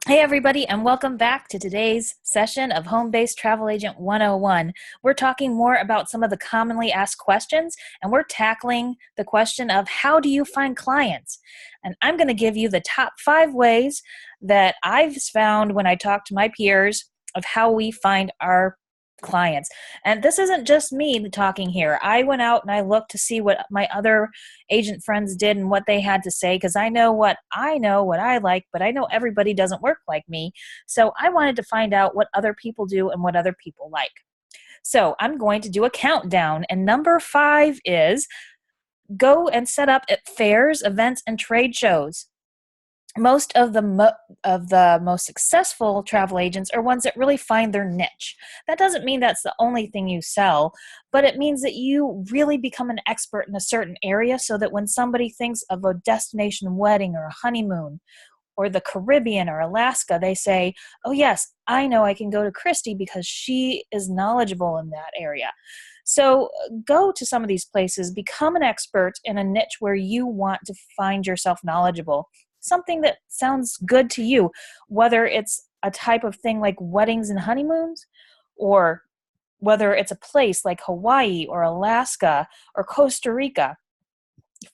Hey, everybody, and welcome back to today's session of Home-Based Travel Agent 101. We're talking more about some of the commonly asked questions, and we're tackling the question of how do you find clients? And I'm going to give you the top 5 ways that I've found when I talk to my peers of how we find our clients. And this isn't just me talking here. I went out and I looked to see what my other agent friends did and what they had to say, because I know, what I like, but I know everybody doesn't work like me. So I wanted to find out what other people do and what other people like. So I'm going to do a countdown, and number 5 is go and set up at fairs, events, and trade shows. Most of the most successful travel agents are ones that really find their niche. That doesn't mean that's the only thing you sell, but it means that you really become an expert in a certain area, so that when somebody thinks of a destination wedding or a honeymoon or the Caribbean or Alaska, they say, oh yes, I know I can go to Christy because she is knowledgeable in that area. So go to some of these places, become an expert in a niche where you want to find yourself knowledgeable. Something that sounds good to you, whether it's a type of thing like weddings and honeymoons, or whether it's a place like Hawaii or Alaska or Costa Rica.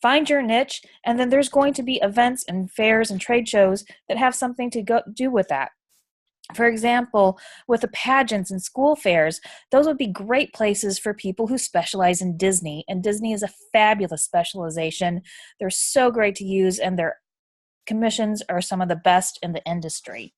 Find your niche, and then there's going to be events and fairs and trade shows that have something to do with that. For example, with the pageants and school fairs, those would be great places for people who specialize in Disney. And Disney is a fabulous specialization. They're so great to use, and their commissions are some of the best in the industry.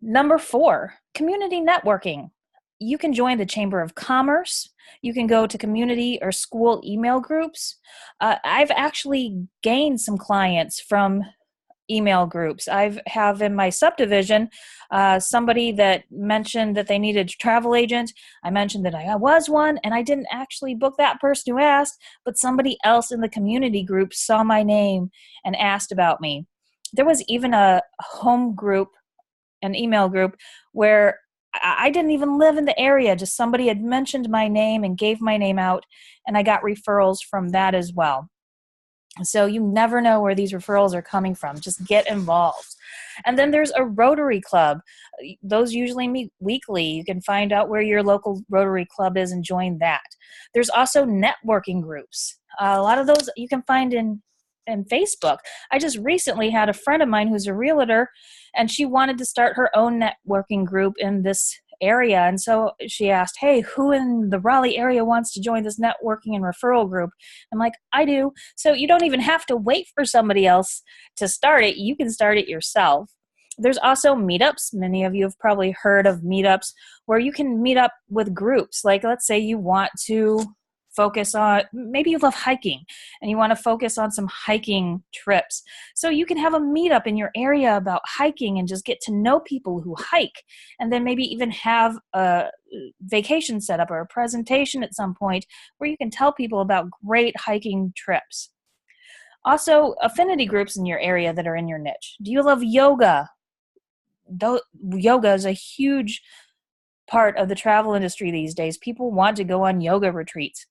Number 4, community networking. You can join the Chamber of Commerce. You can go to community or school email groups. I've actually gained some clients from email groups. I have in my subdivision somebody that mentioned that they needed a travel agent. I mentioned that I was one, and I didn't actually book that person who asked, but somebody else in the community group saw my name and asked about me. There was even a home group, an email group, where I didn't even live in the area. Just somebody had mentioned my name and gave my name out, and I got referrals from that as well. So you never know where these referrals are coming from. Just get involved. And then there's a Rotary Club. Those usually meet weekly. You can find out where your local Rotary Club is and join that. There's also networking groups. A lot of those you can find in Facebook. I just recently had a friend of mine who's a realtor, and she wanted to start her own networking group in this area. And so she asked, hey, who in the Raleigh area wants to join this networking and referral group? I'm like, I do. So you don't even have to wait for somebody else to start it. You can start it yourself. There's also meetups. Many of you have probably heard of meetups, where you can meet up with groups. Like, let's say you want to focus on, maybe you love hiking and you want to focus on some hiking trips. So you can have a meetup in your area about hiking and just get to know people who hike, and then maybe even have a vacation set up or a presentation at some point where you can tell people about great hiking trips. Also, affinity groups in your area that are in your niche. Do you love yoga? Yoga is a huge part of the travel industry these days. People want to go on yoga retreats.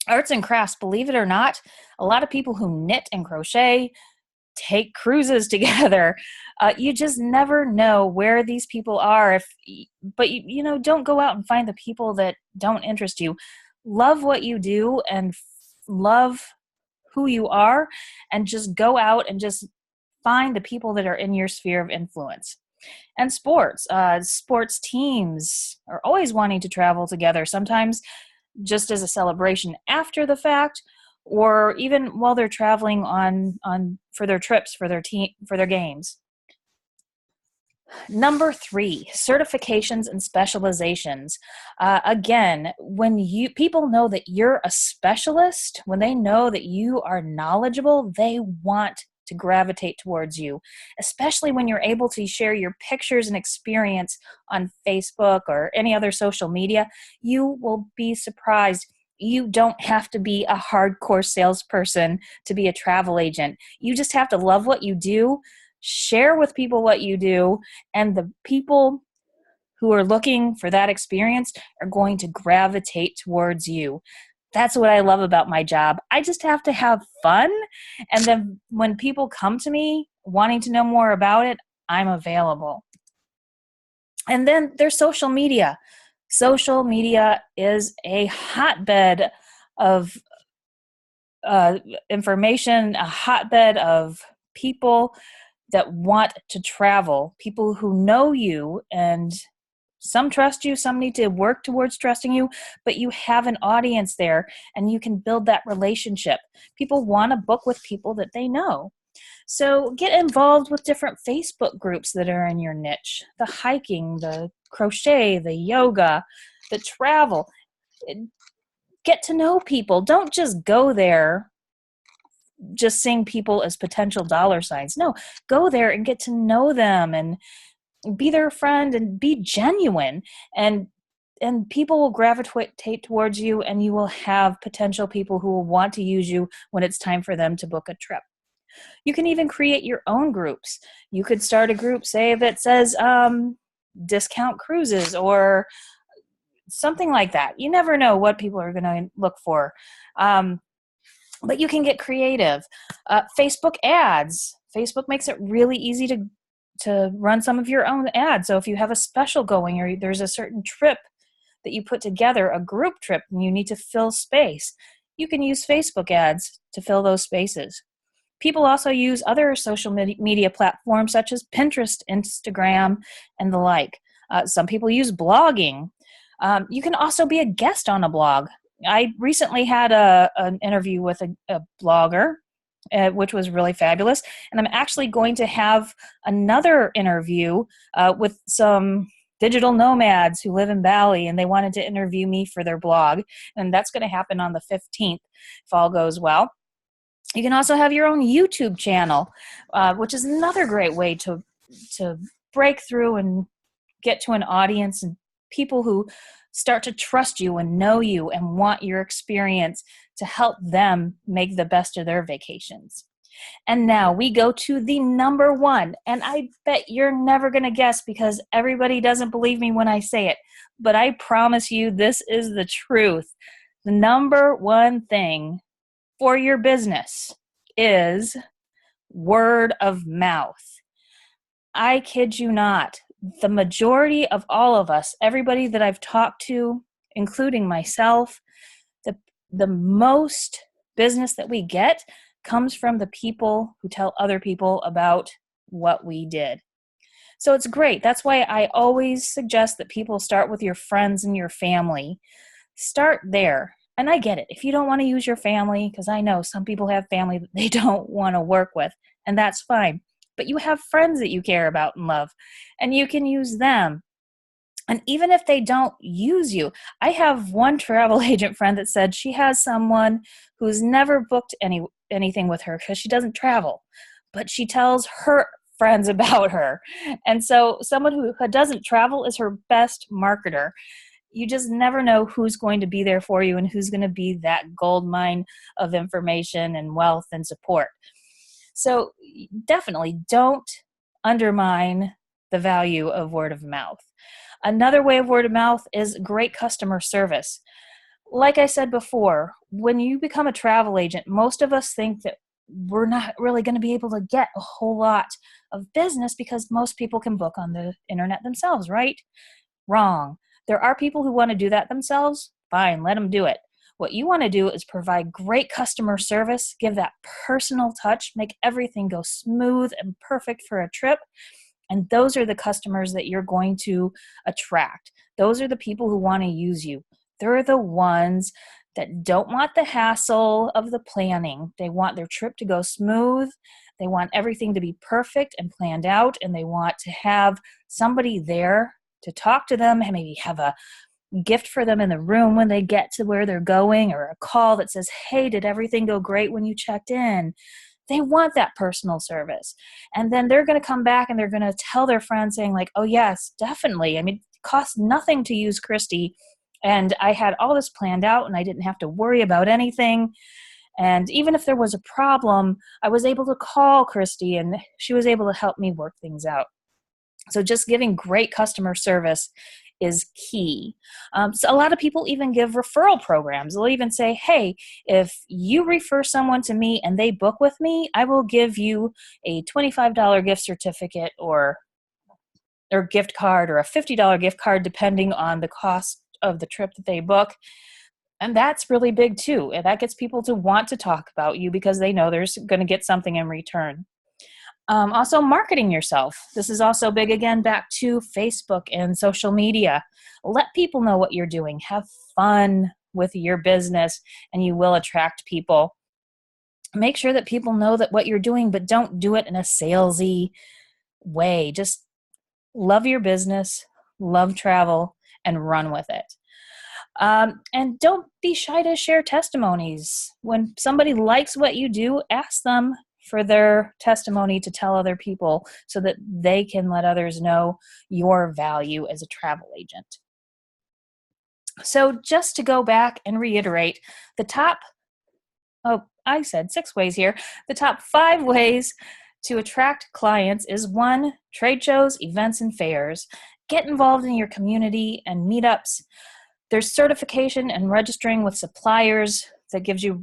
Arts and crafts, believe it or not, a lot of people who knit and crochet take cruises together. You just never know where these people are. But don't go out and find the people that don't interest you. Love what you do and love who you are, and just go out and just find the people that are in your sphere of influence. And sports teams are always wanting to travel together, sometimes just as a celebration after the fact, or even while they're traveling on for their trips, for their team, for their games. Number 3, certifications and specializations. Again, when people know that you're a specialist, when they know that you are knowledgeable, they want to gravitate towards you, especially when you're able to share your pictures and experience on Facebook or any other social media. You will be surprised. You don't have to be a hardcore salesperson to be a travel agent. You just have to love what you do, share with people what you do, and the people who are looking for that experience are going to gravitate towards you. That's what I love about my job. I just have to have fun. And then when people come to me wanting to know more about it, I'm available. And then there's social media. Social media is a hotbed of uh, information, a hotbed of people that want to travel, people who know you, and some trust you, some need to work towards trusting you, but you have an audience there and you can build that relationship. People want to book with people that they know. So get involved with different Facebook groups that are in your niche, the hiking, the crochet, the yoga, the travel. Get to know people. Don't just go there just seeing people as potential dollar signs. No, go there and get to know them and be their friend and be genuine, and people will gravitate towards you, and you will have potential people who will want to use you when it's time for them to book a trip. You can even create your own groups. You could start a group, say, that says discount cruises or something like that. You never know what people are going to look for. But you can get creative. Facebook ads. Facebook makes it really easy to run some of your own ads. So if you have a special going or there's a certain trip that you put together, a group trip, and you need to fill space, you can use Facebook ads to fill those spaces. People also use other social media platforms such as Pinterest, Instagram, and the like. Some people use blogging. You can also be a guest on a blog. I recently had an interview with a blogger, which was really fabulous. And I'm actually going to have another interview with some digital nomads who live in Bali, and they wanted to interview me for their blog. And that's going to happen on the 15th, if all goes well. You can also have your own YouTube channel, which is another great way to break through and get to an audience and people who start to trust you and know you and want your experience to help them make the best of their vacations. And now we go to the number one, and I bet you're never going to guess because everybody doesn't believe me when I say it, but I promise you this is the truth. The number one thing for your business is word of mouth. I kid you not. The majority of all of us, everybody that I've talked to, including myself, the most business that we get comes from the people who tell other people about what we did. So it's great. That's why I always suggest that people start with your friends and your family. Start there. And I get it. If you don't want to use your family, because I know some people have family that they don't want to work with, and that's fine. But you have friends that you care about and love, and you can use them. And even if they don't use you, I have one travel agent friend that said she has someone who's never booked anything with her because she doesn't travel, but she tells her friends about her. And so someone who doesn't travel is her best marketer. You just never know who's going to be there for you and who's going to be that gold mine of information and wealth and support. So definitely don't undermine the value of word of mouth. Another way of word of mouth is great customer service. Like I said before, when you become a travel agent, most of us think that we're not really going to be able to get a whole lot of business because most people can book on the internet themselves, right? Wrong. There are people who want to do that themselves. Fine, let them do it. What you want to do is provide great customer service, give that personal touch, make everything go smooth and perfect for a trip. And those are the customers that you're going to attract. Those are the people who want to use you. They're the ones that don't want the hassle of the planning. They want their trip to go smooth. They want everything to be perfect and planned out, and they want to have somebody there to talk to them and maybe have a gift for them in the room when they get to where they're going, or a call that says, hey, did everything go great when you checked in? They want that personal service. And then they're going to come back and they're going to tell their friends saying like, oh yes, definitely. I mean, it costs nothing to use Christy. And I had all this planned out and I didn't have to worry about anything. And even if there was a problem, I was able to call Christy and she was able to help me work things out. So just giving great customer service is key. So a lot of people even give referral programs. They'll even say, hey, if you refer someone to me and they book with me, I will give you a $25 gift certificate or gift card or a $50 gift card, depending on the cost of the trip that they book. And that's really big too. And that gets people to want to talk about you because they know there's going to get something in return. Also, marketing yourself. This is also big, again, back to Facebook and social media. Let people know what you're doing. Have fun with your business, and you will attract people. Make sure that people know that what you're doing, but don't do it in a salesy way. Just love your business, love travel, and run with it. And don't be shy to share testimonies. When somebody likes what you do, ask them for their testimony to tell other people so that they can let others know your value as a travel agent. So just to go back and reiterate, I said 6 ways here. The top 5 ways to attract clients is 1, trade shows, events, and fairs. Get involved in your community and meetups. There's certification and registering with suppliers that gives you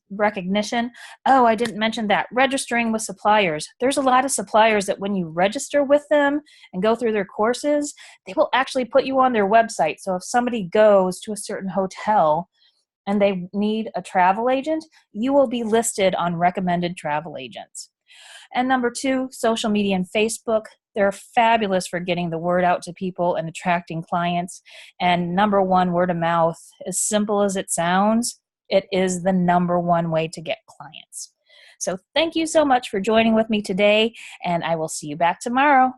recognition. Oh, I didn't mention that. Registering with suppliers. There's a lot of suppliers that when you register with them and go through their courses, they will actually put you on their website. So if somebody goes to a certain hotel and they need a travel agent, you will be listed on recommended travel agents. And number 2, social media and Facebook. They're fabulous for getting the word out to people and attracting clients. And number 1, word of mouth. As simple as it sounds, it is the number 1 way to get clients. So thank you so much for joining with me today, and I will see you back tomorrow.